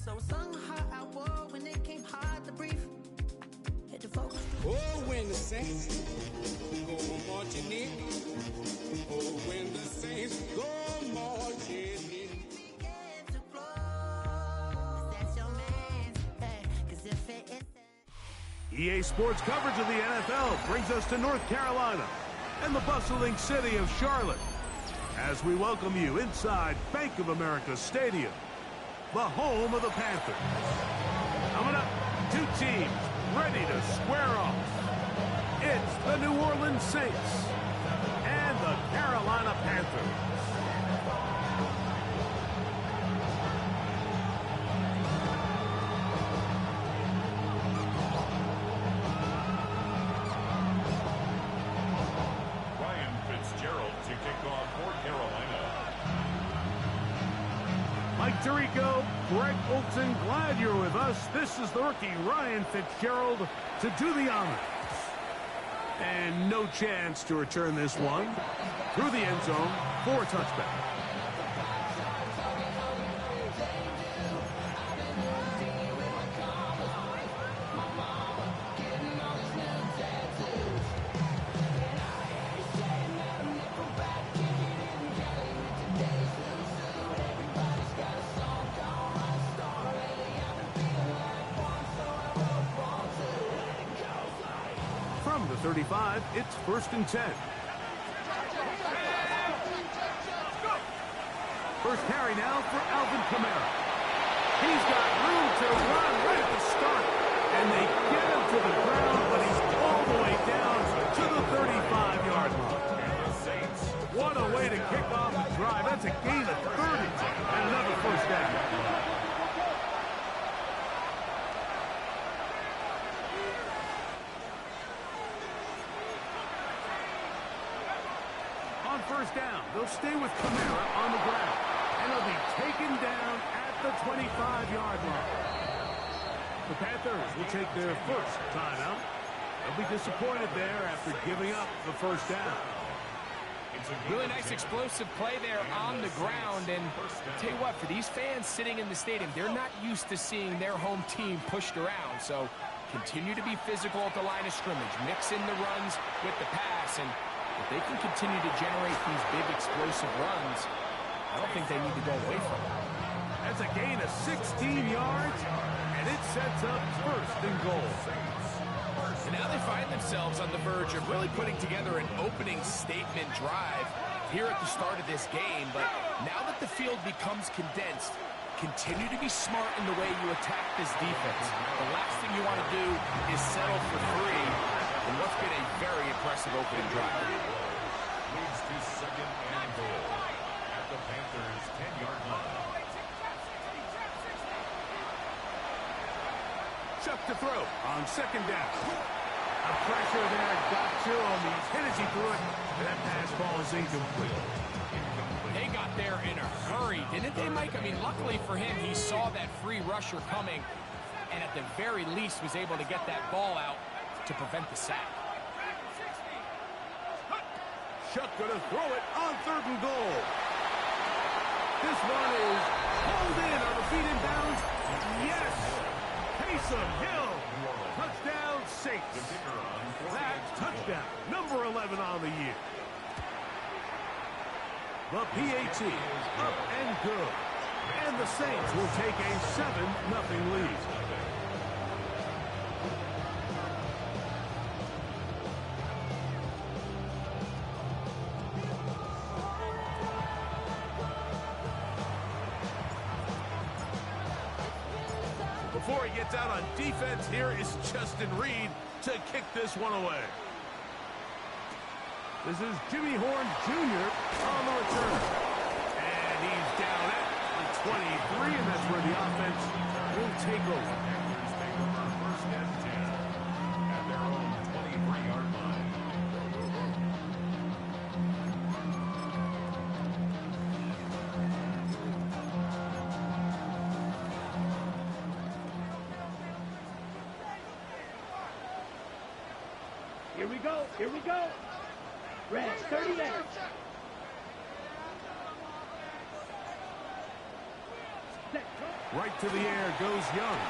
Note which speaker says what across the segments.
Speaker 1: So somehow I wore when it came hard to breathe. Hit the focus.
Speaker 2: Oh, when the saints go marching in. Oh, when the saints go marching in.
Speaker 3: EA Sports coverage of the NFL brings us to North Carolina and the bustling city of Charlotte as we welcome you inside Bank of America Stadium, the home of the Panthers. Coming up, two teams ready to square off. It's the New Orleans Saints and the Carolina Panthers. Mike Tirico, Greg Olson, glad you're with us. This is the rookie Ryan Fitzgerald to do the honors. And no chance to return this one through the end zone for a touchback. From the 35, it's 1st and 10. First carry now for Alvin Kamara. He's got room to run right at the start. And they get him to the ground, but he's all the way down to the 35-yard line. And the Saints, what a way to kick off the drive. That's a gain of 30 and another first down. First down, they'll stay with Kamara on the ground, and he'll be taken down at the 25-yard line. The Panthers will take their first timeout. They'll be disappointed there after giving up the first down.
Speaker 4: Really nice explosive play there on the ground, and I'll tell you what, for these fans sitting in the stadium, they're not used to seeing their home team pushed around, so continue to be physical at the line of scrimmage, mix in the runs with the pass, and if they can continue to generate these big explosive runs, I don't think they need to go away from it.
Speaker 3: That's a gain of 16 yards, and it sets up 1st and goal.
Speaker 4: And now they find themselves on the verge of really putting together an opening statement drive here at the start of this game. But now that the field becomes condensed, continue to be smart in the way you attack this defense. The last thing you want to do is settle for free in what's been a very impressive opening drive.
Speaker 5: Leads to 2nd and goal at the Panthers' 10-yard line.
Speaker 3: Chuck to throw on 2nd down. A pressure there got to him. He's hit as he threw it, and that pass ball is incomplete.
Speaker 4: They got there in a hurry, didn't they, Mike? I mean, luckily for him, he saw that free rusher coming, and at the very least was able to get that ball out to prevent the sack.
Speaker 3: Chuck gonna throw it on 3rd and goal. This one is pulled in on the feet in bounds. Yes! Taysom Hill. Touchdown Saints. That's touchdown number 11 on the year. The PAT is up and good. And the Saints will take a 7-0 lead. Before he gets out on defense, here is Justin Reed to kick this one away. This is Jimmy Horn Jr. on the return. And he's down at the 23, and that's where the offense will take over.
Speaker 5: First and 10 at their own 23-yard line.
Speaker 6: Here we go. Here we go. Reds, 30 minutes. Set, go.
Speaker 3: Right to the air goes Young.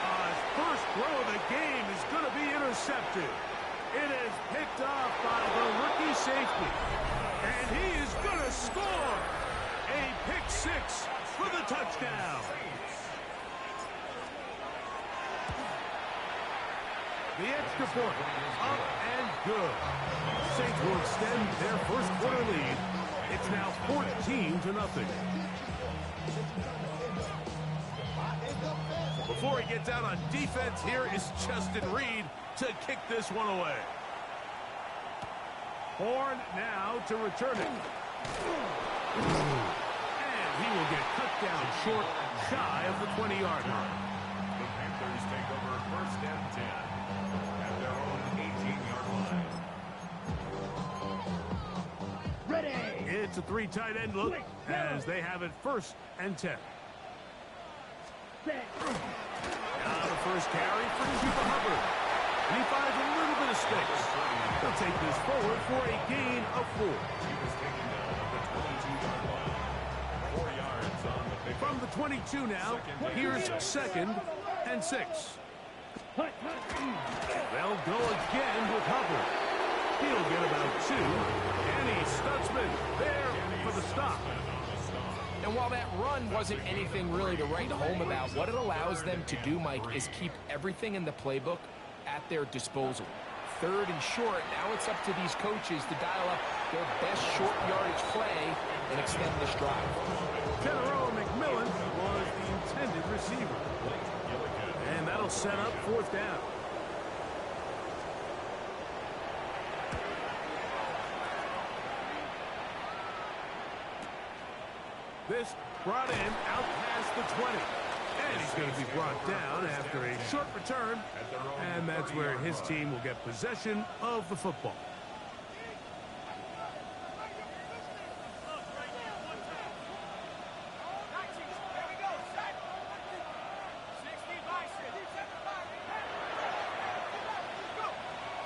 Speaker 3: His first throw of the game is going to be intercepted. It is picked off by the rookie safety. And he is going to score. A pick six for the touchdown. The extra point, up and good. Saints will extend their first quarter lead. It's now 14-0. Before he gets out on defense, here is Justin Reed to kick this one away. Horn now to return it. And he will get cut down short, shy of the 20-yard line.
Speaker 5: The Panthers take over first and 10 at their own 18-yard line.
Speaker 6: Ready.
Speaker 3: It's a three tight end look as they have it first and 10. Now the first carry for Chuba Hubbard. And he finds a little bit of space. He'll take this forward for a gain of 4.
Speaker 5: He was taken down at the 22-yard line. 4 yards on the pick.
Speaker 3: From the 22 now, here's second and 6. They'll go again with Hubbard. He'll get about 2. Kenny Stutzman there for the stop.
Speaker 4: And while that run wasn't anything really to write home about, what it allows them to do, Mike, is keep everything in the playbook at their disposal. Third and short, now it's up to these coaches to dial up their best short yardage play and extend this drive.
Speaker 3: General McMillan was the intended receiver. And that'll set up fourth down. This brought in out past the 20. And he's going to be brought down after a short return. And that's where his team will get possession of the football.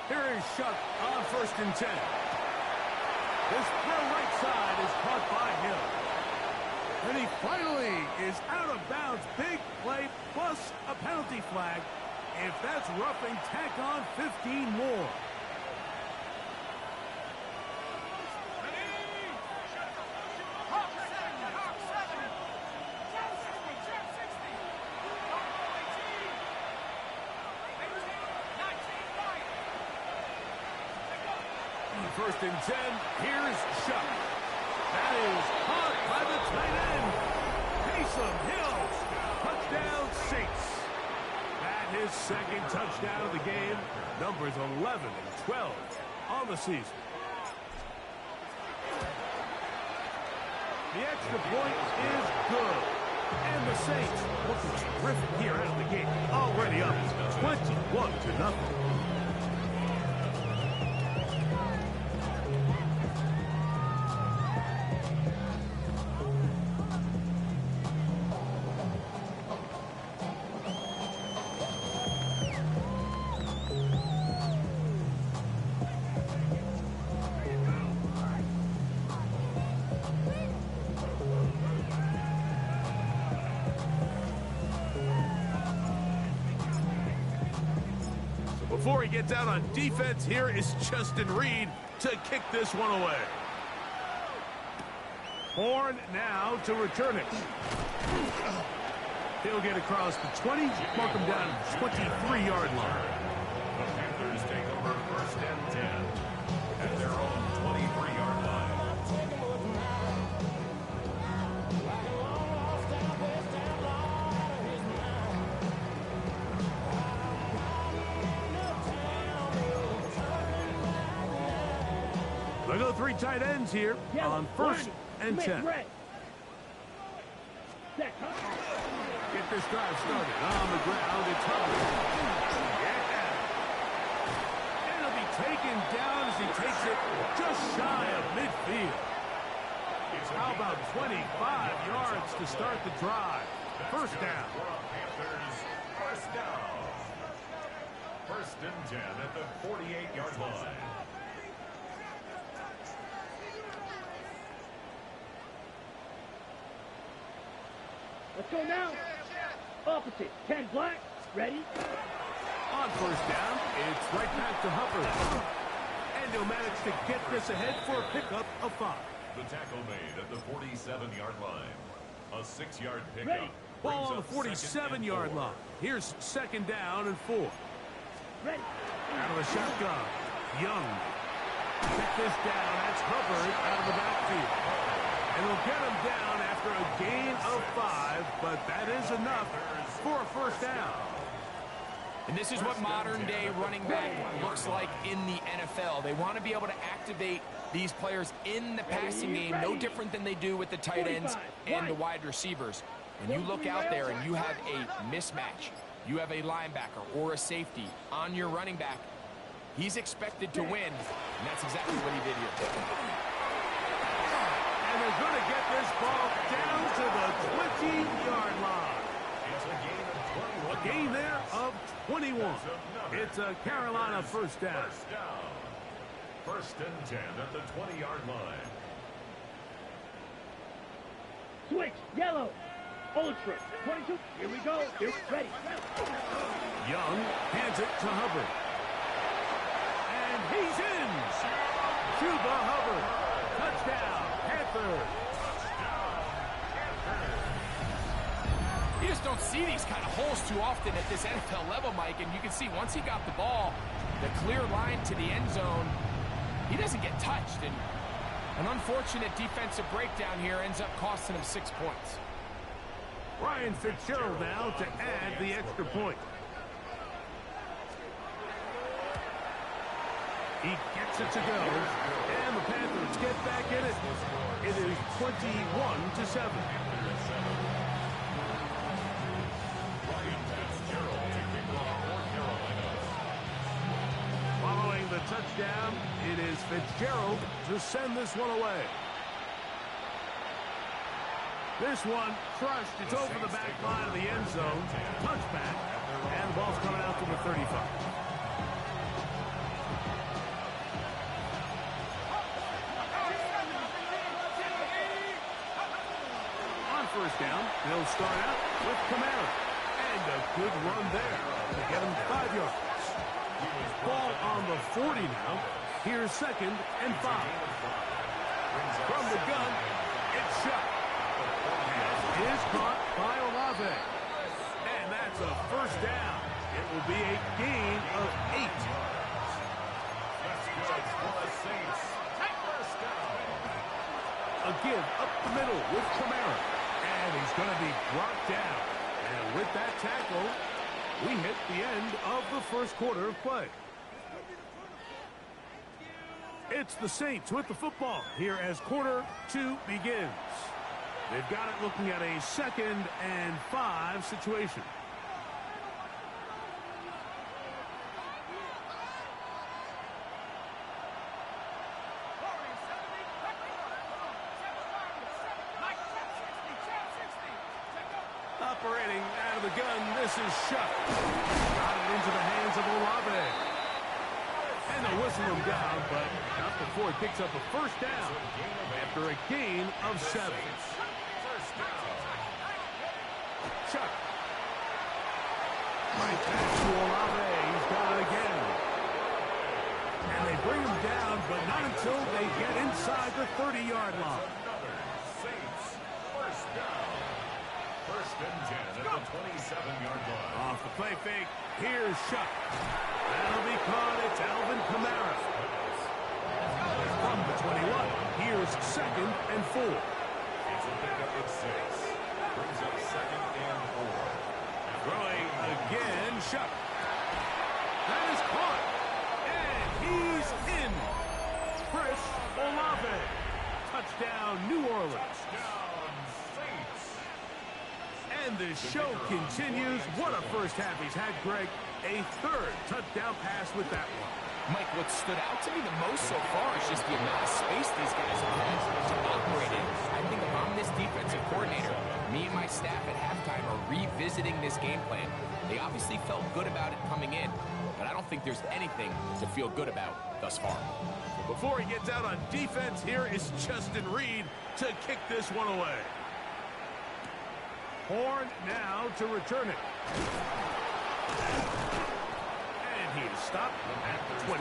Speaker 3: Here is Shuck on first and 10. This throw right side is caught by Hill. And he finally is out of bounds. Big play plus a penalty flag. If that's roughing, tack on 15 more. First and 10, here's Shuck. That is caught by the tight end. Taysom Hill. Touchdown Saints. That his second touchdown of the game. Numbers 11 and 12 on the season. The extra point is good. And the Saints looking terrific here out of the gate. Already up 21-0. Before he gets out on defense, here is Justin Reed to kick this one away. Horn now to return it. He'll get across the 20, mark him down at the 23-yard line.
Speaker 5: The Panthers take over first and 10 at their own 23-yard line.
Speaker 3: They'll go three tight ends here on first and 10. Get this drive started on the ground. It's Hubbard. Yeah. And he'll be taken down as he takes it just shy of midfield. How about 25 yards to start the drive? First down.
Speaker 5: Panthers, first down. First and 10 at the 48-yard line.
Speaker 6: Let's go now. Opposite. 10 black. Ready?
Speaker 3: On first down, it's right back to Hubbard. And he'll manage to get this ahead for a pickup of 5.
Speaker 5: The tackle made at the 47-yard line. A 6-yard pickup.
Speaker 6: Ready.
Speaker 3: Ball on the
Speaker 5: Brings up
Speaker 3: 47-yard line. Here's second down and 4.
Speaker 6: Ready.
Speaker 3: Out of the shotgun. Young. Pick this down. That's Hubbard out of the backfield. And we'll get him down after a gain of 5, but that is enough for a first down.
Speaker 4: And this is what modern-day running back looks like in the NFL. They want to be able to activate these players in the passing game, no different than they do with the tight ends and the wide receivers. And you look out there and you have a mismatch. You have a linebacker or a safety on your running back. He's expected to win, and that's exactly what he did here.
Speaker 3: And they're going to get this ball down to the 20-yard line.
Speaker 5: It's a gain of 21.
Speaker 3: A gain there of 21. It's a Carolina first down.
Speaker 5: First down. First and 10 at the 20-yard line.
Speaker 6: Switch. Yellow. Ultra. 22. Here we go. Here. Ready.
Speaker 3: Young hands it to Hubbard. And he's in. Cuba Hubbard. Touchdown, Panthers.
Speaker 4: You just don't see these kind of holes too often at this NFL level, Mike. And you can see once he got the ball, the clear line to the end zone, he doesn't get touched. And an unfortunate defensive breakdown here ends up costing him 6 points.
Speaker 3: Ryan Fitzgerald now to add the extra point. He gets it to go, and the Panthers get back in it. It is 21-7. Following the touchdown, it is Fitzgerald to send this one away. This one crushed. It's over the back line of the end zone. Touchback, and the ball's coming out to the 35. First down, they'll start out with Kamara. And a good run there to get him 5 yards. Ball on the 40 now. Here's second and 5. From the gun, it's shot. It is caught by Olave. And that's a first down. It will be a gain of 8.
Speaker 5: That's good for the Saints. First down.
Speaker 3: A give up the middle with Kamara. And he's going to be brought down. And with that tackle, we hit the end of the first quarter of play. It's the Saints with the football here as quarter 2 begins. They've got it looking at a 2nd and 5 situation. Operating out of the gun, this is shut. Got it into the hands of Olave. And they'll whistle him down, but not before he picks up a first down after a gain of 7. Chuck. Right back to Olave. He's got it again. And they bring him down, but not until they get inside the 30-yard line.
Speaker 5: Saints. First down. First and 10 at the 27-yard line.
Speaker 3: Off the play fake, here's Shuck. That'll be caught. It's Alvin Kamara. From the 21, here's second and 4.
Speaker 5: It's a pickup of 6. Brings up second and 4.
Speaker 3: Throwing again, Shuck. That is caught. And he's in. Chris Olave. Touchdown, New Orleans.
Speaker 5: Down, Saints.
Speaker 3: And the show continues. What a first half he's had, Greg. A third touchdown pass with that one.
Speaker 4: Mike, what stood out to me the most so far is just the amount of space these guys have had to operate in. I think if I'm this defensive coordinator, me and my staff at halftime are revisiting this game plan. They obviously felt good about it coming in, but I don't think there's anything to feel good about thus far.
Speaker 3: Before he gets out on defense, here is Justin Reed to kick this one away. Horn now to return it. And he is stopped at the 25.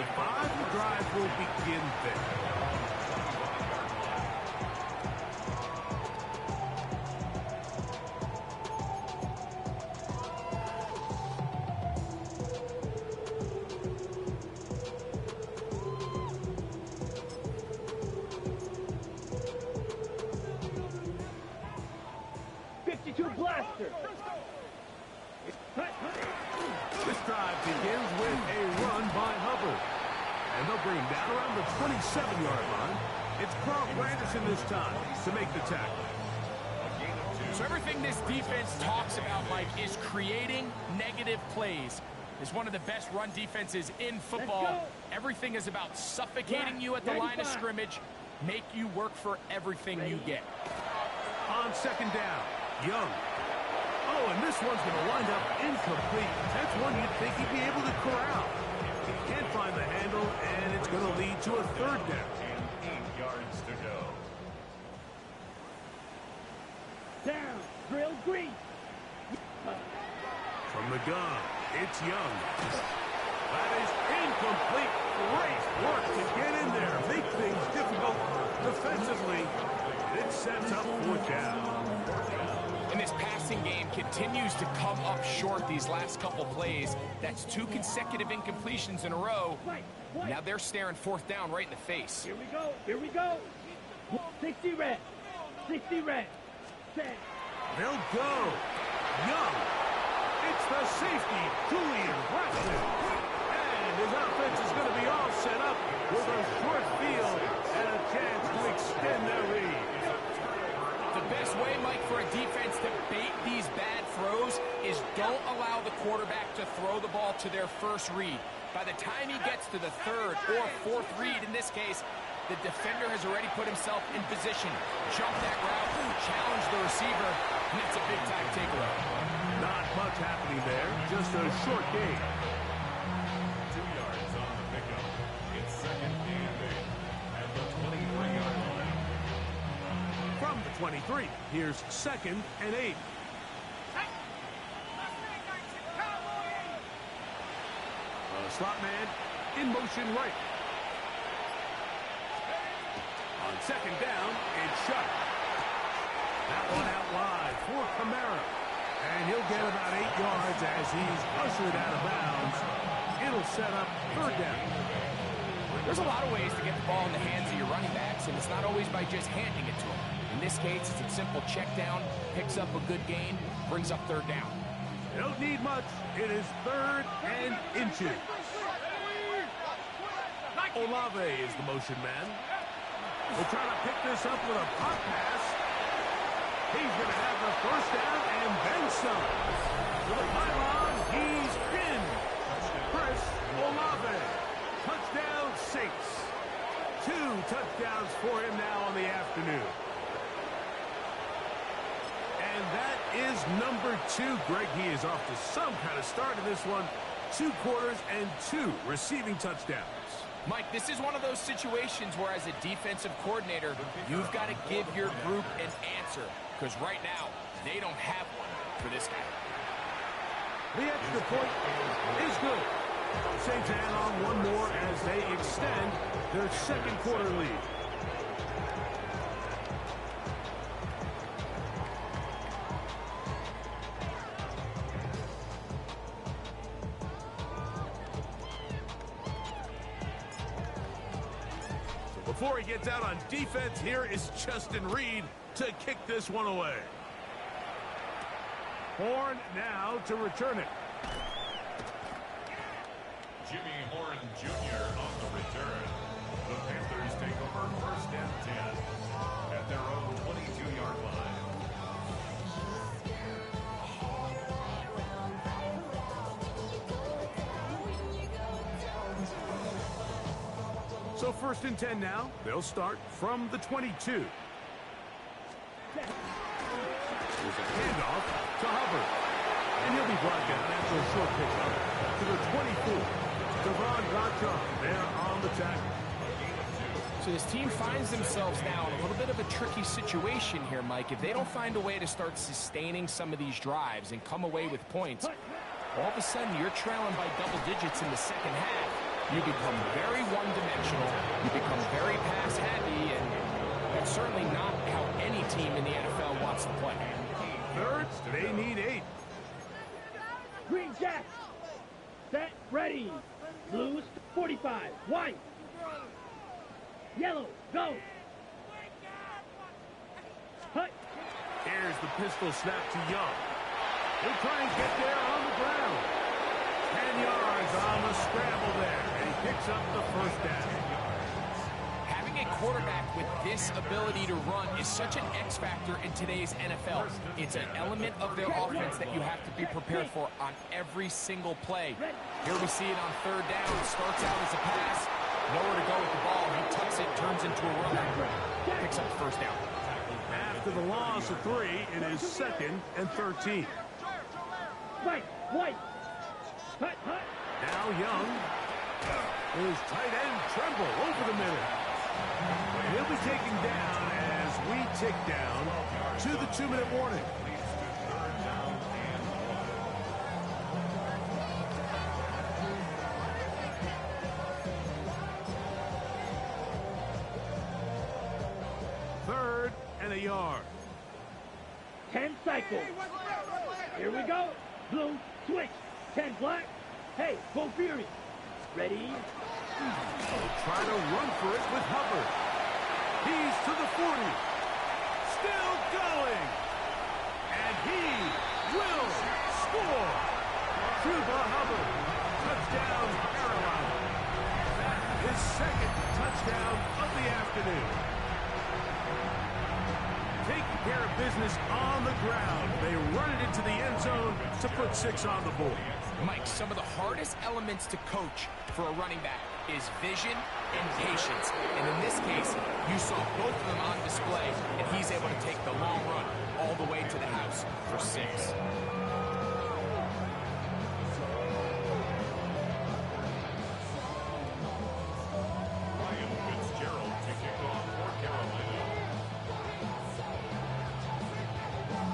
Speaker 3: The drive will begin there.
Speaker 6: 52 blaster.
Speaker 3: This drive begins with a run by Hubbard. And they'll bring him down around the 27-yard line. It's Carl Granderson this time to make the tackle.
Speaker 4: So everything this defense talks about, Mike, is creating negative plays. It's one of the best run defenses in football. Everything is about suffocating you at the line of scrimmage, make you work for everything you get.
Speaker 3: On second down, Young. Oh, and this one's going to wind up incomplete. That's one you'd think he'd be able to corral. He can't find the handle, and it's going to lead to a third down.
Speaker 5: And 8 yards to go.
Speaker 6: Down. Drill green.
Speaker 3: From the gun, it's Young. That is incomplete. Great work to get in there. Make things difficult defensively. It sets up fourth down.
Speaker 4: And this passing game continues to come up short these last couple plays. That's 2 consecutive incompletions in a row. Now they're staring fourth down right in the face.
Speaker 6: Here we go. Here we go. 60 red. 60 red. 10.
Speaker 3: They'll go. Young. It's the safety, Julian Braxton. And his offense is going to be all set up with a short field and a chance to extend their lead.
Speaker 4: The best way, Mike, for a defense to bait these bad throws is don't allow the quarterback to throw the ball to their first read. By the time he gets to the third or fourth read, in this case, the defender has already put himself in position, jump that route, challenge the receiver, and that's a big-time takeaway.
Speaker 3: Not much happening there, just a short gain.
Speaker 5: 2 yards on the pickup. It's second and 8 at the 23-yard line.
Speaker 3: From the 23, here's second and 8. Slot man in motion right. On second down, it's shut. That one out wide for Kamara. And he'll get about 8 yards as he's ushered out of bounds. It'll set up third down.
Speaker 4: There's a lot of ways to get the ball in the hands of your running backs, and it's not always by just handing it to them. In this case, it's a simple check down, picks up a good gain, brings up third down.
Speaker 3: You don't need much. It is third and inches. Olave is the motion man. We'll try to pick this up with a pop pass. He's going to have the first down and then some. To the pylon, he's pinned. Chris Olave. Touchdown 6. 2 touchdowns for him now on the afternoon. And that is number 2. Greg, he is off to some kind of start in this one. 2 quarters and 2 receiving touchdowns.
Speaker 4: Mike, this is one of those situations where as a defensive coordinator, you've got to give your group an answer. Because right now, they don't have one for this guy.
Speaker 3: The extra point is good. Saints add on one more as they extend their second quarter lead. Before he gets out on defense, here is Justin Reed to kick this one away. Horn now to return it.
Speaker 5: Jimmy Horn Jr. on the return. The Panthers take over first and 10 at their own 22-yard line.
Speaker 3: So first and 10 now. They'll start from the 22. There's a handoff to Hubbard. And he'll be brought down after a short pickup to the 24. Devon Gottschalk there on the tackle.
Speaker 4: So this team finds themselves now in a little bit of a tricky situation here, Mike. If they don't find a way to start sustaining some of these drives and come away with points, all of a sudden you're trailing by double digits in the second half. You become very one-dimensional. You become very pass-heavy, and that's certainly not how any team in the NFL wants to play.
Speaker 3: Third, they need 8.
Speaker 6: Green Jack. Set, ready. Blues, 45. White. Yellow, go. Hut.
Speaker 3: Here's the pistol snap to Young. He'll try and get there on the ground. 10 yards on the scramble there, and he picks up the first down.
Speaker 4: Having a quarterback with this ability to run is such an X factor in today's NFL. It's an element of their offense that you have to be prepared for on every single play. Here we see it on third down. It starts out as a pass. Nowhere to go with the ball. He tucks it, turns into a run. Picks up the first down.
Speaker 3: After the loss of 3, it is 2nd and 13.
Speaker 6: Right, white. Hut, hut.
Speaker 3: Now Young. His tight end Tremble over the middle. He'll be taken down as we tick down to the 2-minute warning. Third and a yard.
Speaker 6: 10 cycles. Here we go. Blue, switch. 10 black. Hey, go Fury. Ready?
Speaker 3: Try to run for it with Hubbard. He's to the 40. Still going. And he will score. Chuba Hubbard. Touchdown, Carolina. His second touchdown of the afternoon. Taking care of business on the ground. They run it into the end zone to put 6 on the board.
Speaker 4: Mike, some of the hardest elements to coach for a running back is vision and patience. And in this case, you saw both of them on display, and he's able to take the long run all the way to the house for 6.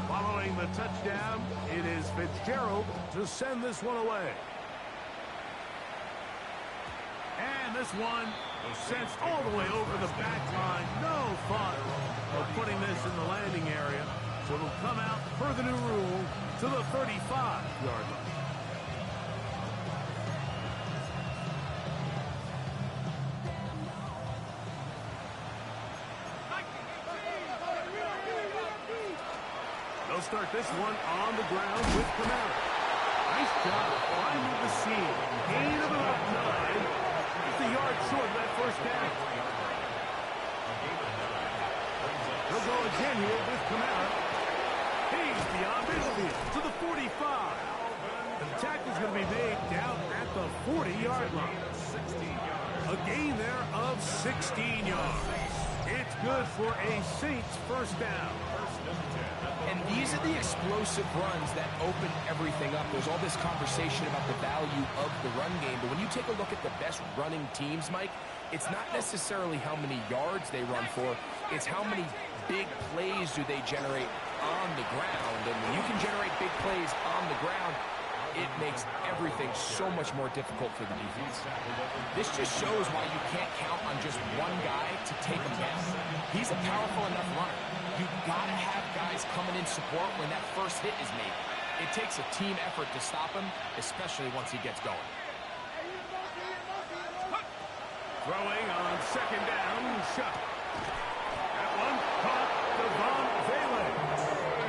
Speaker 3: Following the touchdown, it is Fitzgerald to send this one away. And this one sent all the way over the back line. No fun of putting this in the landing area. So it'll come out per the new rule to the 35-yard line. They'll start this one on the ground with Kamara. Nice job finding the seam. Gain of about 9. Just a yard short of that first down. They'll go again here with Kamara. He's beyond midfield to the 45. The tackle's going to be made down at the 40-yard line. A gain there of 16 yards. It's good for a Saints first down.
Speaker 4: And these are the explosive runs that open everything up. There's all this conversation about the value of the run game, but when you take a look at the best running teams, Mike, it's not necessarily how many yards they run for, it's how many big plays do they generate on the ground. And when you can generate big plays on the ground, it makes everything so much more difficult for the defense. This just shows why you can't count on just one guy to take him down. He's a powerful enough runner. You've got to have guys coming in support when that first hit is made. It takes a team effort to stop him, especially once he gets going.
Speaker 3: Throwing on second down, shot. That one caught Devon Vele.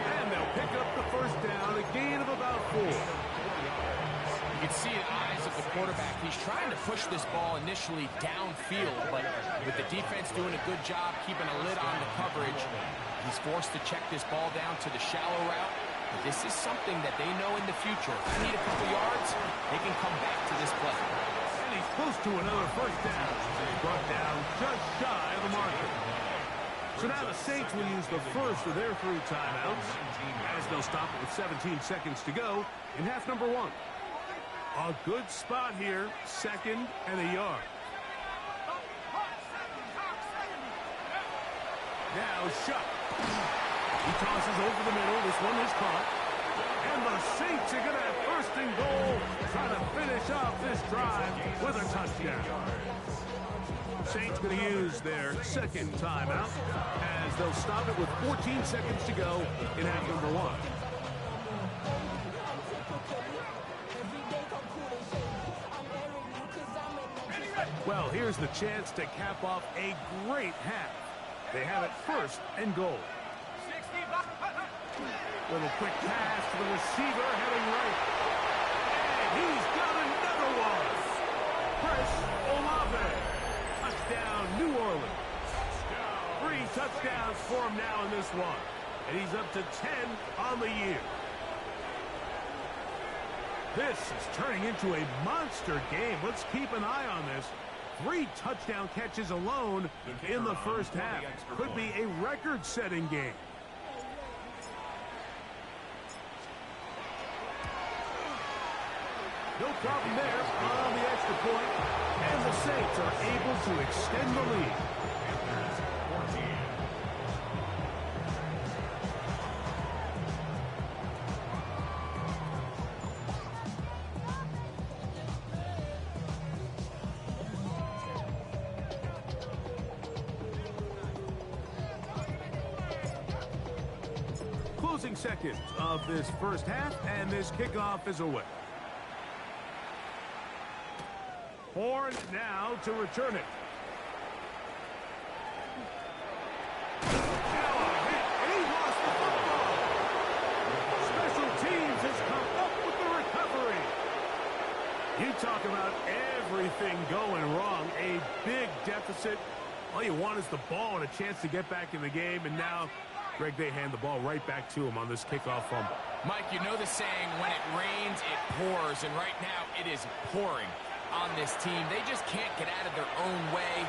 Speaker 3: And they'll pick up the first down, a gain of about 4.
Speaker 4: You can see in the eyes of the quarterback, he's trying to push this ball initially downfield, but with the defense doing a good job keeping a lid on the coverage, he's forced to check this ball down to the shallow route. But this is something that they know in the future. If they need a couple yards, they can come back to this play.
Speaker 3: And he's close to another first down. He's brought down just shy of the marker. So now the Saints will use the first of their 3 timeouts, as they'll stop it with 17 seconds to go in half number 1. A good spot here, 2nd and a yard. now shut. He tosses over the middle. This one is caught. And the Saints are going to have first and goal, trying to finish off this drive with a touchdown. Saints going to use their second timeout as they'll stop it with 14 seconds to go in half number one. Well, here's the chance to cap off a great half. They have it first and goal. Little quick pass to the receiver heading right. And he's got another one. Chris Olave. Touchdown, New Orleans. 3 touchdowns for him now in this one. And he's up to 10 on the year. This is turning into a monster game. Let's keep an eye on this. 3 touchdown catches alone in the first half. Could be a record-setting game. No problem there on the extra point. And the Saints are able to extend the lead. Closing seconds of this first half, and this kickoff is away. Horn now to return it. Now a hit, and he lost the football. Special teams has come up with the recovery. You talk about everything going wrong. A big deficit. All you want is the ball and a chance to get back in the game, and now Greg, they hand the ball right back to him on this kickoff fumble.
Speaker 4: Mike, you know the saying, when it rains, it pours, and right now it is pouring on this team. They just can't get out of their own way.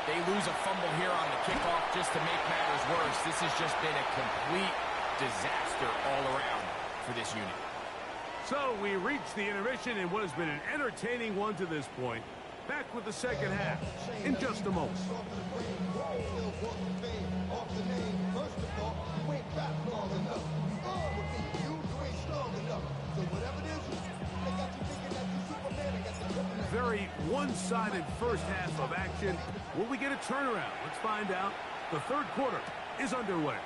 Speaker 4: They lose a fumble here on the kickoff just to make matters worse. This has just been a complete disaster all around for this unit.
Speaker 3: So we reach the intermission in what has been an entertaining one to this point. Back with the second half in just a moment. Very one-sided first half of action. Will we get a turnaround? Let's find out. The third quarter is underway.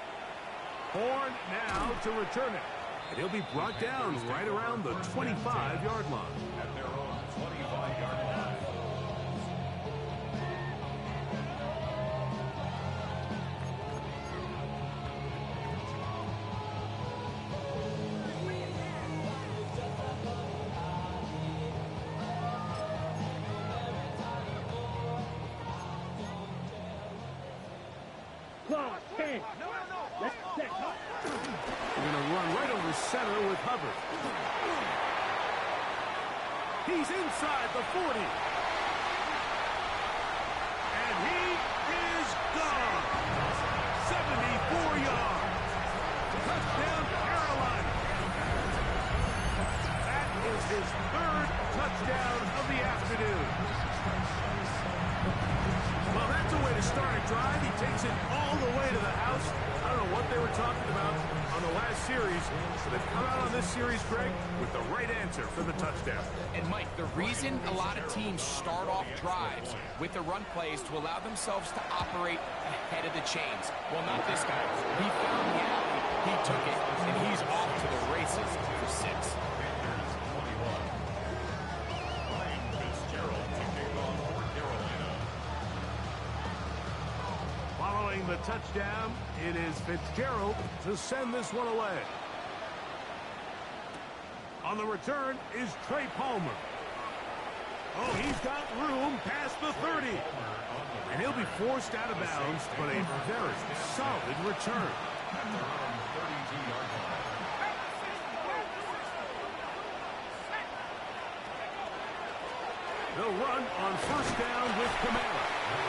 Speaker 3: Horn now to return it. And he'll be brought down right around the 25-yard line.
Speaker 5: At their own 25-yard line.
Speaker 6: Clock, 10. Let's set.
Speaker 3: We're going to run right over center with Hubbard. He's inside the 40. And he is gone. 74 yards. Touchdown, Carolina. That is his third touchdown of the afternoon. Well, that's a way to start a drive. He takes it all the way to the house. I don't know what they were talking about on the last series, but they've come out on this series, Greg, with the right answer for the touchdown.
Speaker 4: And, Mike, the reason a lot of teams start off drives with the run plays to allow themselves to operate ahead of the chains. Well, not this guy. He found the alley, he took it, and he's off to the races for 6.
Speaker 3: Following the touchdown, it is Fitzgerald to send this one away. On the return is Trey Palmer. Oh, he's got room past the 30. And he'll be forced out of bounds, but a very solid return. They'll run on first down with Kamara.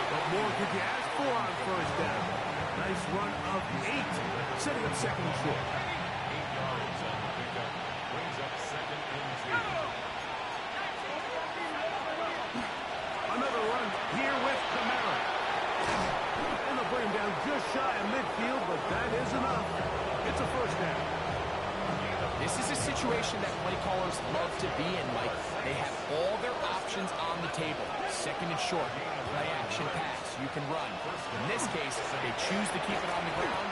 Speaker 3: What more could you ask for on first down? Nice run of 8, setting up second and short.
Speaker 5: 8 yards on the pickup, brings up second and 2.
Speaker 3: Another run here with Kamara. And they'll bring him down just shy of midfield, but that is enough. It's a first down.
Speaker 4: This is a situation that play callers love to be in, Mike. They have all their options on the table. Second and short, play action pass. You can run. In this case, they choose to keep it on the ground,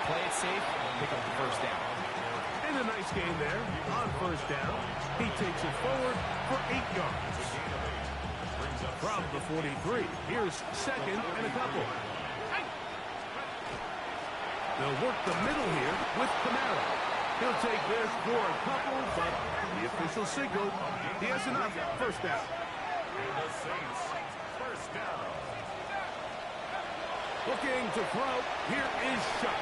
Speaker 4: play it safe, and pick up the first down.
Speaker 3: And a nice gain there on first down. He takes it forward for 8 yards. From the 43, here's second and a couple. They'll work the middle here with Camara. He'll take this for a couple, but the official signal, he has enough. First down.
Speaker 5: And the Saints, first down.
Speaker 3: Looking to throw. Here is Shuck.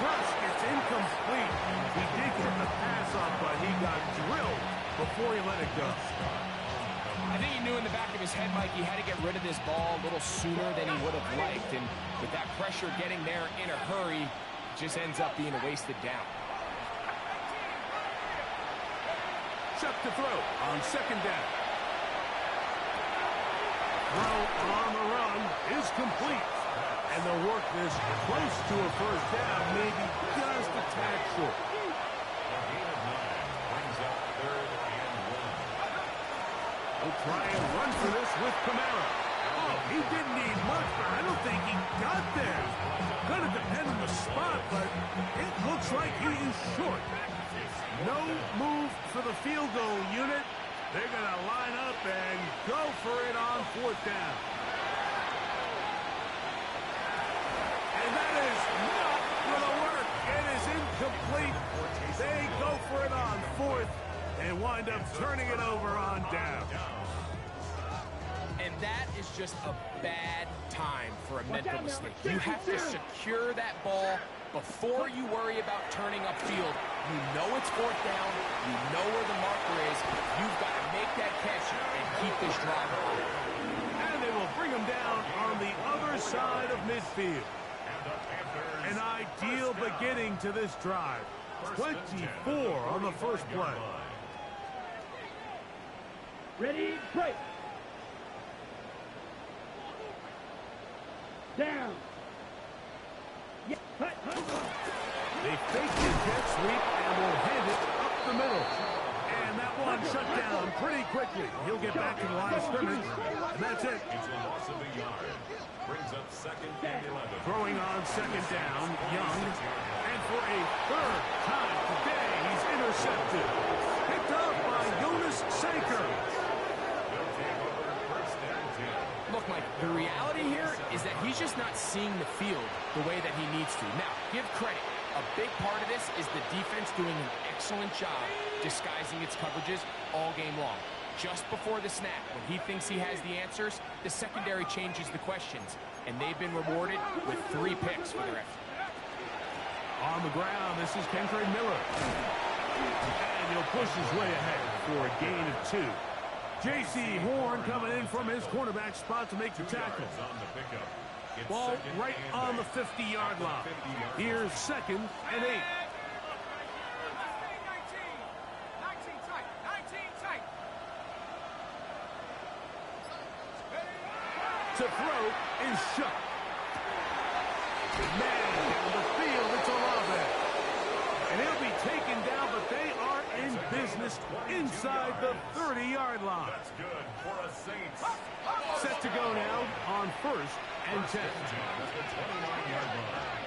Speaker 3: Thrust, it's incomplete. He did get the pass off, but he got drilled before he let it go.
Speaker 4: I think he knew in the back of his head, Mike, he had to get rid of this ball a little sooner than he would have liked. And with that pressure getting there in a hurry, it just ends up being a wasted down.
Speaker 3: Chuck to throw on second down. Throw on the run is complete. And they'll work this close to a first down, maybe just a tad short.
Speaker 5: A gain of 9 brings up third and 1.
Speaker 3: We'll try and run for this with Camara. Oh, he didn't need much, but I don't think he got there. Gonna depend on the spot, but it looks like he is short. No move for the field goal unit. They're gonna line up and go for it on fourth down. And that is not gonna work. It is incomplete. They go for it on fourth and wind up turning it over on down.
Speaker 4: And that is just a bad time for a mental mistake. You have to secure that ball before you worry about turning upfield. You know it's fourth down. You know where the marker is. You've got to make that catch and keep this drive alive.
Speaker 3: And they will bring him down on the other side of midfield. An ideal beginning to this drive. 24 on the first play.
Speaker 6: Ready, break. Down. Yeah. Hut, hut, hut.
Speaker 3: They fake the jet sweep and will hand it up the middle. And that one shut down pretty quickly. He'll get back to the line of scrimmage, and that's it.
Speaker 5: It's a loss of a yard. Brings up second and 11.
Speaker 3: Throwing on second down, Young. And for a third time today, he's intercepted. Picked up by Jonas Sanker.
Speaker 5: They'll take over first and 10.
Speaker 4: Look, Mike, the reality here is that he's just not seeing the field the way that he needs to. Now, give credit. A big part of this is the defense doing an excellent job disguising its coverages all game long. Just before the snap, when he thinks he has the answers, the secondary changes the questions, and they've been rewarded with 3 picks for their effort.
Speaker 3: On the ground, this is Kendrick Miller. And he'll push his way ahead for a gain of 2. J.C. Horn coming in from his cornerback spot to make the tackle.
Speaker 5: On the pickup. It's
Speaker 3: Ball
Speaker 5: second
Speaker 3: right
Speaker 5: and
Speaker 3: on the
Speaker 5: 8.
Speaker 3: 50-yard line. Here's second and 8. To throw is Shuck. Man, down the field, it's Olave. And he'll be taken down, but they are in business inside the 30-yard line.
Speaker 5: That's good for a Saints.
Speaker 3: Set to go now on first and 10.
Speaker 5: At the 29-yard line.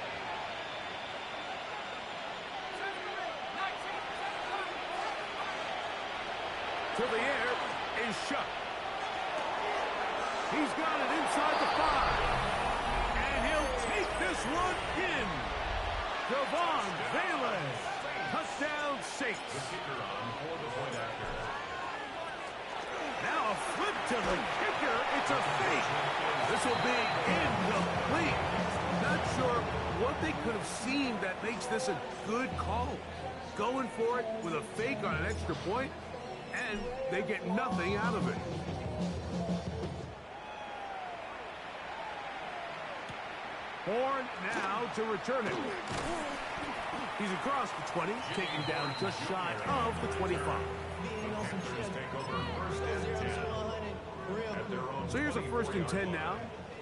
Speaker 3: To the air is Shuck. He's got it inside the 5. And he'll take this one in. Devon Vele. Touchdown Saints.
Speaker 5: The kicker on for the point after.
Speaker 3: Now a flip to the kicker. It's a fake. This will be incomplete. Not sure what they could have seen that makes this a good call. Going for it with a fake on an extra point, and they get nothing out of it. Horn now to return it. He's across the 20, taking down just shy of the 25.
Speaker 5: Panthers take over first and 10. At their own
Speaker 3: So here's a first and 10 now.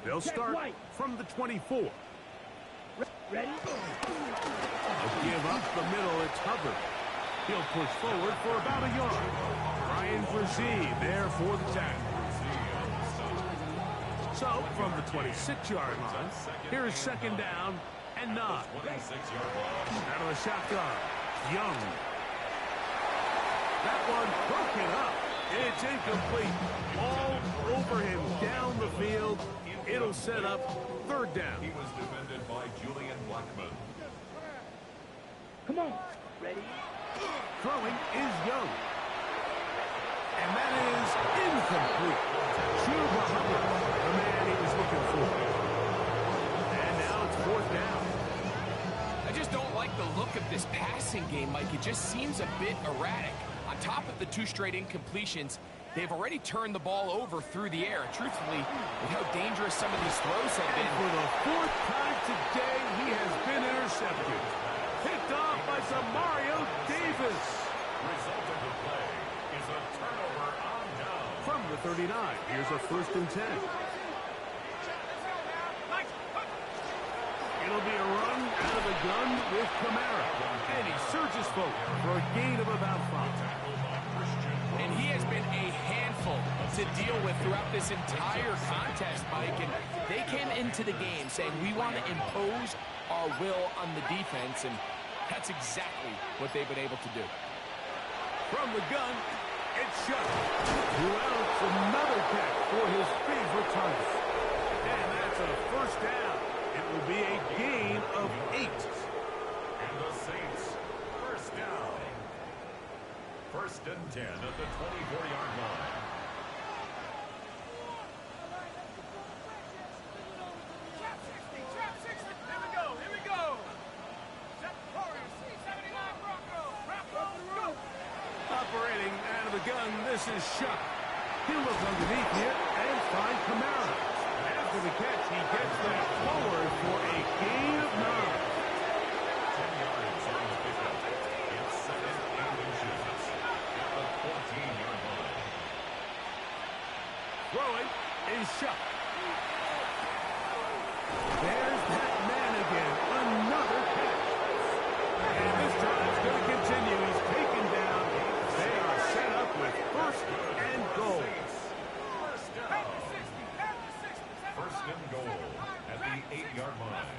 Speaker 3: They'll start from the 24.
Speaker 6: Ready?
Speaker 3: A give up the middle, it's Hubbard. He'll push forward for about a yard. Ryan Brzee there for the tackle. So, from the 26-yard line, here's second down and 9. Out of the shotgun, Young. That one broken up. It's incomplete. All over him down the field. It'll set up third down.
Speaker 5: He was defended by Julian Blackman.
Speaker 6: Come on. Ready?
Speaker 3: Throwing is Young. And that is incomplete. Chuba Hubbard, the man he was looking for. And now it's fourth down.
Speaker 4: I just don't like the look of this passing game, Mike. It just seems a bit erratic. On top of the 2 straight incompletions, they've already turned the ball over through the air. Truthfully, with how dangerous some of these throws have been.
Speaker 3: And for the 4th time today, he has been intercepted. Picked off by Mario Davis.
Speaker 5: Result of the play is a turnover on down.
Speaker 3: From the 39, here's a 1st and 10. It'll be a run out of the gun with Kamara. And he surges forward for a gain of about 5.
Speaker 4: And he has been a handful to deal with throughout this entire contest, Mike. And they came into the game saying, we want to impose our will on the defense. And that's exactly what they've been able to do.
Speaker 3: From the gun, it's shot. Wells, another catch for his favorite target. And that's a first down. It will be a gain of 8.
Speaker 5: And the Saints, first down. 1st and 10 at the 24-yard line.
Speaker 3: Operating out of the gun, this is Shuck. He'll look underneath here and find Kamara. After the catch, he gets that forward for a gain of 9.
Speaker 5: 10 yards on the pickup. It's 2nd and inches at the 14-yard line.
Speaker 3: Throwing is Shuck. There's that man again. Another catch. And this time it's going to continue. He's taken down. They are set up with 1st and goal.
Speaker 5: First down. 1st and goal at the 8-yard line.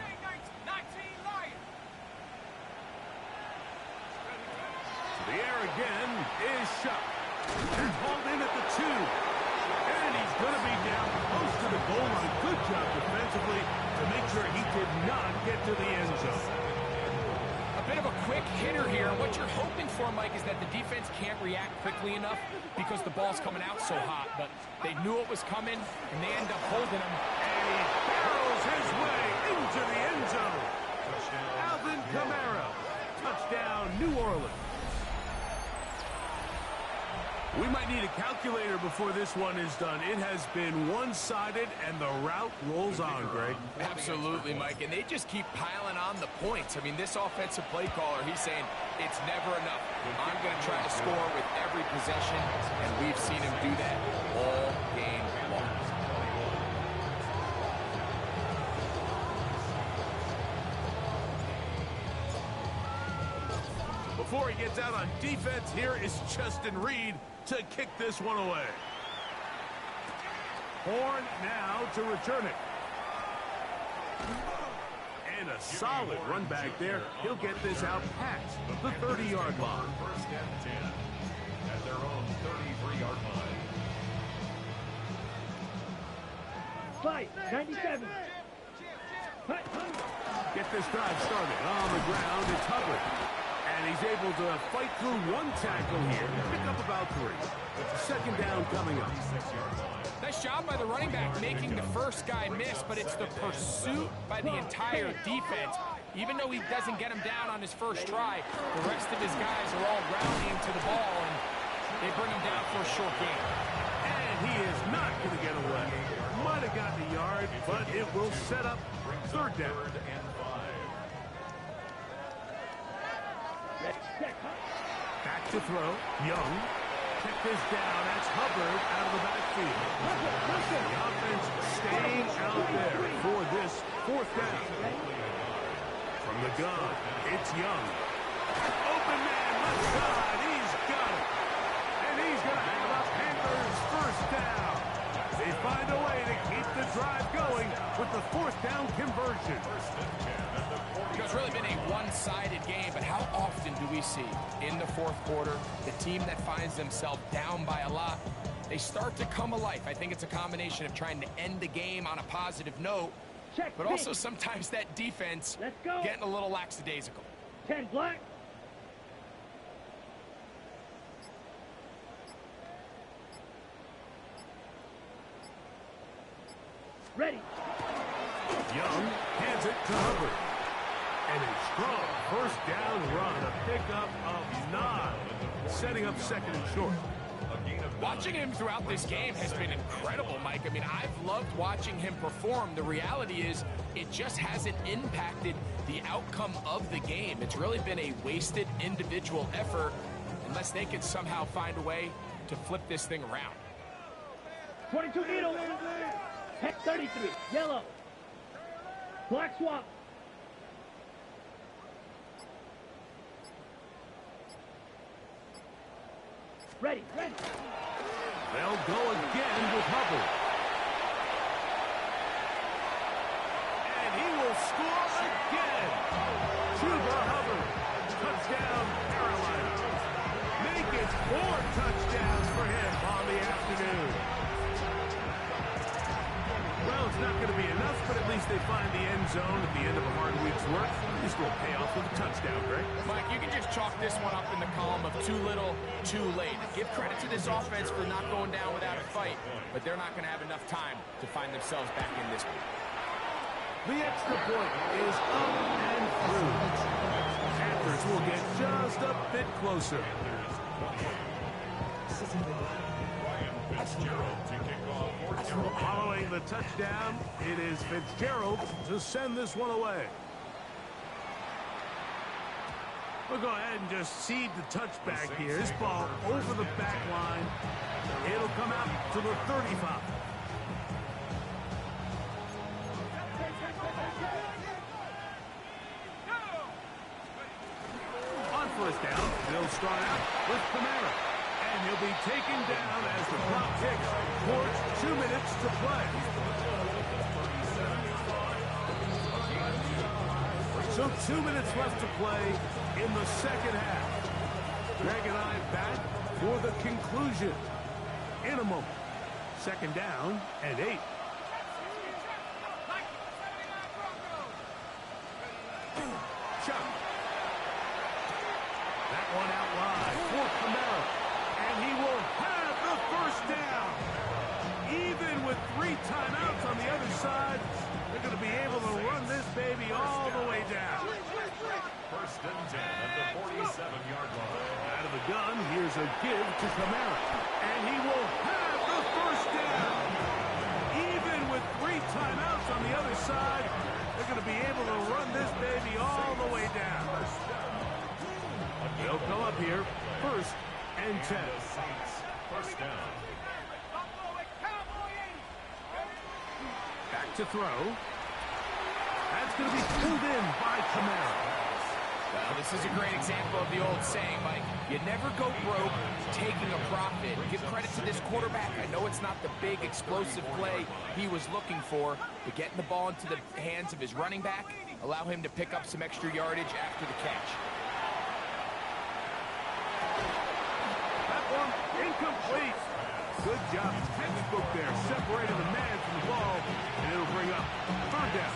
Speaker 3: To the air again is Shuck. He's hauled in at the 2. And he's going to be down close to the goal line. Good job defensively to make sure he did not get to the end zone.
Speaker 4: A bit of a quick hitter here. What you're hoping for, Mike, is that the defense can't react quickly enough because the ball's coming out so hot. But they knew it was coming, and they end up holding him.
Speaker 3: And he barrels his way into the end zone. Alvin Kamara. Touchdown, New Orleans. We might need a calculator before this one is done. It has been one-sided, and the route rolls on, Greg.
Speaker 4: Absolutely, Mike, and they just keep piling on the points. I mean, this offensive play caller, he's saying it's never enough. I'm going to try to score with every possession, and we've seen him do that all game long.
Speaker 3: Before he gets out on defense, here is Justin Reed to kick this one away. Horn now to return it. And a solid run back there. He'll get this out past the 30-yard line.
Speaker 5: 1st and 10 at their own 33-yard line.
Speaker 6: Fight, 97.
Speaker 3: Get this drive started. On the ground, it's Hubbard. And he's able to fight through one tackle here. Pick up about 3. Second down coming up.
Speaker 4: Nice job by the running back making the first guy miss, but it's the pursuit by the entire defense. Even though he doesn't get him down on his first try, the rest of his guys are all rallying to the ball, and they bring him down for a short gain.
Speaker 3: And he is not going to get away. Might have gotten a yard, but it will set up third down.
Speaker 6: Set.
Speaker 3: Back to throw. Young. check this down. That's Hubbard out of the backfield. The offense staying out there for this fourth down. From the gun, it's Young. Open man, left side. He's got it. And he's going to have a Panthers first down. They find a way to keep the drive going with the fourth down conversion.
Speaker 4: It's really been a one-sided game, but how often do we see in the fourth quarter the team that finds themselves down by a lot, they start to come alive? I think it's a combination of trying to end the game on a positive note, but also sometimes that defense getting a little lackadaisical.
Speaker 6: 10 black. Ready.
Speaker 3: Young hands it to Hubbard. And a strong first down run, a pickup of 9, setting up second and short.
Speaker 4: Watching him throughout this game has been incredible, Mike. I mean, I've loved watching him perform. The reality is it just hasn't impacted the outcome of the game. It's really been a wasted individual effort unless they can somehow find a way to flip this thing around.
Speaker 6: 22 needle. Heck 33. Yellow. Black swap. Ready.
Speaker 3: They'll go again with Hubbard. And he will score again. Chuba Hubbard. Touchdown, Carolina. Make it 4 touchdowns for him on the afternoon. Well, it's not going to be enough, but at least they find the end zone at the end of a hard week's work. This will pay off with a touchdown, Greg.
Speaker 4: Mike, you can just chalk this one up in the column of too little, too late. Give credit to this offense for not going down without a fight, but they're not going to have enough time to find themselves back in this one.
Speaker 3: The extra point is up and through. Panthers will get just a bit closer. Following the touchdown, it is Fitzgerald to send this one away. We'll go ahead and just cede the touchback here. This ball over the back line. It'll come out to the 35. On first down, they'll start out with Kamara. And he'll be taken down as the clock ticks towards 2 minutes to play. So 2 minutes left to play in the second half. Greg and I back for the conclusion in a moment. Second down and 8. Chuck. That one out wide for Kamara. And he will have the first down. Even with 3 timeouts on the other side, they're going to be able to run this baby all the way down.
Speaker 5: First and 10 at the 47-yard line.
Speaker 3: Out of the gun, here's a give to Kamara. And he will have the first down. Even with 3 timeouts on the other side, they're going to be able to run this baby all the way down. They'll come up here, first and 10.
Speaker 5: First down.
Speaker 3: Back to throw. That's going to be pulled in by Kamara.
Speaker 4: Well, this is a great example of the old saying, Mike. You never go broke taking a profit. Give credit to this quarterback. I know it's not the big explosive play he was looking for, but getting the ball into the hands of his running back, allow him to pick up some extra yardage after the catch.
Speaker 3: That one incomplete. Good job. Textbook there. Separated the man from the ball, and it'll bring up third down.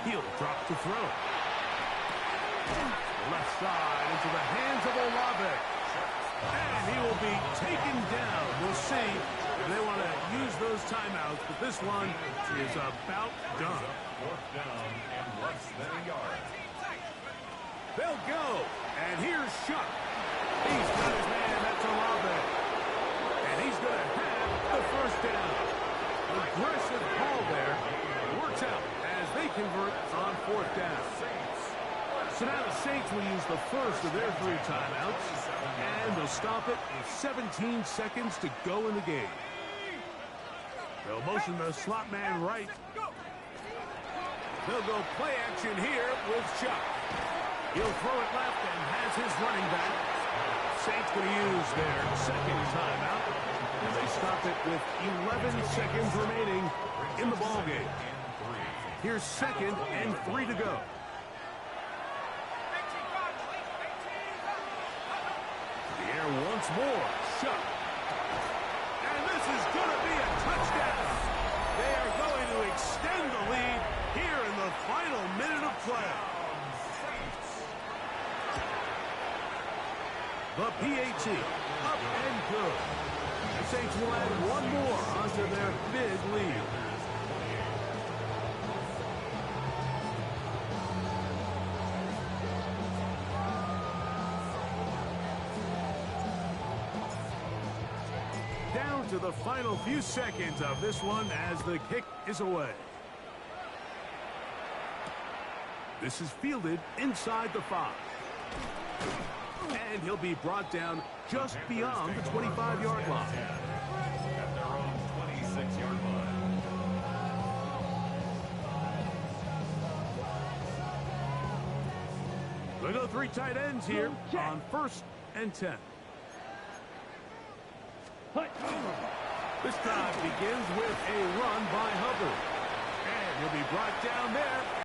Speaker 3: He'll drop to throw. Left side into the hands of Olave. And he will be taken down. We'll see if they want to use those timeouts, but this one is about done.
Speaker 5: Fourth down and less than a yard.
Speaker 3: They'll go. And here's Shuck. He's got his man. That's Olave. And he's going to have the first down. Aggressive call there. Works out. fourth down. So now the Saints will use the first of their 3 timeouts, and they'll stop it with 17 seconds to go in the game. They'll motion the slot man right. They'll go play action here with Chuck. He'll throw it left and has his running back. Saints going to use their second timeout, and they stop it with 11 seconds remaining in the ballgame. Here's 2nd and 3 to go. The air once more. Chuck. And this is going to be a touchdown. They are going to extend the lead here in the final minute of play. The PAT up and good. The Saints will add 1 more onto their big lead. Down to the final few seconds of this one as the kick is away. This is fielded inside the 5. And he'll be brought down just beyond the 25-yard line.
Speaker 5: At their own 26-yard line.
Speaker 3: They go 3 tight ends here on 1st and 10. This drive begins with a run by Hubbard. And he'll be brought down there